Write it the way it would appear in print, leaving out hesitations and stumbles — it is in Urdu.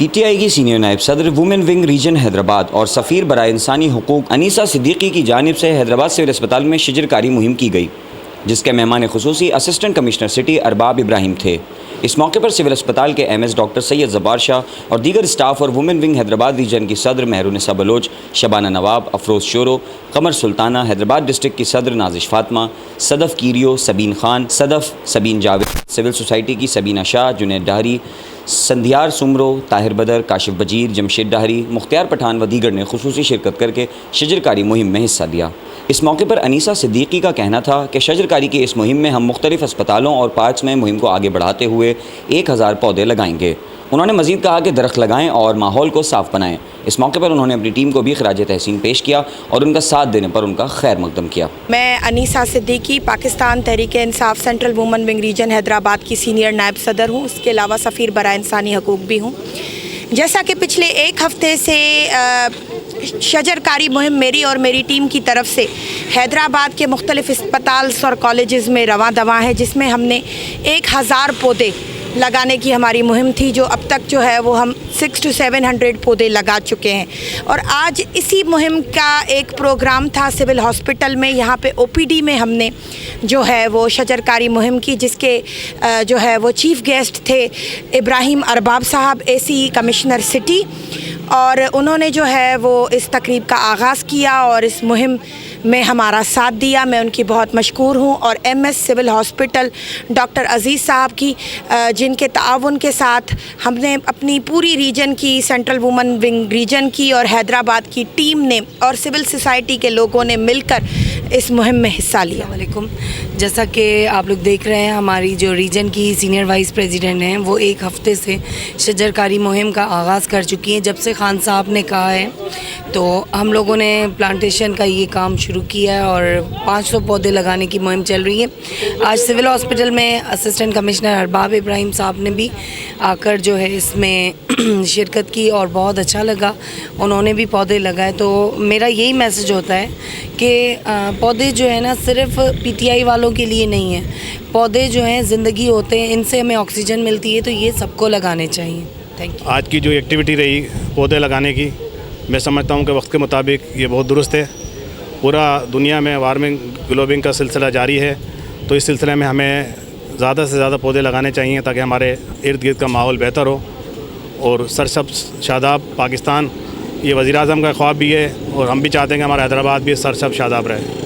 پی ٹی آئی کی سینئر نائب صدر وومن ونگ ریجن حیدرآباد اور سفیر برائے انسانی حقوق انیسہ صدیقی کی جانب سے حیدرآباد سول اسپتال میں شجر کاری مہم کی گئی، جس کے مہمان خصوصی اسسٹنٹ کمشنر سٹی ارباب ابراہیم تھے۔ اس موقع پر سول اسپتال کے ایم ایس ڈاکٹر سید زبار شاہ اور دیگر اسٹاف اور وومن ونگ حیدرآباد ریجن کی صدر مہرونسا بلوچ، شبانہ نواب، افروز شورو، قمر سلطانہ، حیدرآباد ڈسٹرکٹ کی صدر نازش فاطمہ، صدف کیریو، سبین خان، صدف، سبین جاوید، سول سوسائٹی کی سبینہ شاہ، جنید ڈاہری، سندھیار سمرو، طاہر بدر، کاشف بجیر، جمشید ڈاہری، مختار پٹھان و دیگر نے خصوصی شرکت کر کے شجر کاری مہم میں حصہ لیا۔ اس موقع پر انیسہ صدیقی کا کہنا تھا کہ شجر کاری کی اس مہم میں ہم مختلف اسپتالوں اور پارکس میں مہم کو آگے بڑھاتے ہوئے 1000 پودے لگائیں گے۔ انہوں نے مزید کہا کہ درخت لگائیں اور ماحول کو صاف بنائیں۔ اس موقع پر انہوں نے اپنی ٹیم کو بھی خراج تحسین پیش کیا اور ان کا ساتھ دینے پر ان کا خیر مقدم کیا۔ میں Anisa Siddiqui, Pakistan Tehreek Insaf central women wing region Hyderabad کی سینئر نائب صدر ہوں، اس کے علاوہ سفیر برائے انسانی حقوق بھی ہوں۔ جیسا کہ پچھلے ایک ہفتے سے شجر کاری مہم میری اور میری ٹیم کی طرف سے حیدرآباد کے مختلف اسپتالس اور کالجز میں رواں دواں ہے، جس میں ہم نے 1000 پودے لگانے کی ہماری مہم تھی، جو اب تک جو ہے وہ ہم 600 to 700 پودے لگا چکے ہیں۔ اور آج اسی مہم کا ایک پروگرام تھا سول ہاسپٹل میں، یہاں پہ او پی ڈی میں ہم نے جو ہے وہ شجر کاری مہم کی، جس کے جو ہے وہ چیف گیسٹ تھے ابراہیم ارباب صاحب، اے سی کمشنر سٹی، اور انہوں نے جو ہے وہ اس تقریب کا آغاز کیا اور اس مہم میں ہمارا ساتھ دیا۔ میں ان کی بہت مشکور ہوں، اور M S civil hospital doctor Aziz صاحب کی، جن کے تعاون کے ساتھ ہم نے اپنی پوری ریجن کی، سینٹرل وومن ونگ ریجن کی اور حیدرآباد کی ٹیم نے اور سول سوسائٹی کے لوگوں نے مل کر اس مہم میں حصہ لیا۔ السلام علیکم۔ جیسا کہ آپ لوگ دیکھ رہے ہیں، ہماری جو ریجن کی سینئر وائس پریزیڈنٹ ہیں وہ ایک ہفتے سے شجر کاری مہم کا آغاز کر چکی ہیں۔ جب سے خان صاحب نے کہا ہے تو ہم لوگوں نے پلانٹیشن کا یہ کام شروع کیا ہے اور 500 پودے لگانے کی مہم چل رہی ہے۔ آج سول ہاسپٹل میں اسسٹنٹ کمشنر ارباب ابراہیم صاحب نے بھی آ کر جو ہے اس میں شرکت کی اور بہت اچھا لگا، انہوں نے بھی پودے لگائے۔ تو میرا یہی میسج ہوتا ہے کہ پودے جو ہے نا صرف پی ٹی آئی والوں کے لیے نہیں ہیں، پودے جو ہیں زندگی ہوتے ہیں، ان سے ہمیں آکسیجن ملتی ہے، تو یہ سب کو لگانے چاہیے۔ Thank you. آج کی جو ایکٹیویٹی رہی پودے لگانے کی، میں سمجھتا ہوں کہ وقت کے مطابق یہ بہت درست ہے۔ پورا دنیا میں وارمنگ گلوبنگ کا سلسلہ جاری ہے، تو اس سلسلے میں ہمیں زیادہ سے زیادہ پودے لگانے چاہیے تاکہ ہمارے ارد گرد کا ماحول بہتر ہو اور سرسبز شاداب پاکستان، یہ وزیر اعظم کا خواب بھی ہے اور ہم بھی چاہتے ہیں کہ ہمارا حیدرآباد بھی سرسبز شاداب رہے۔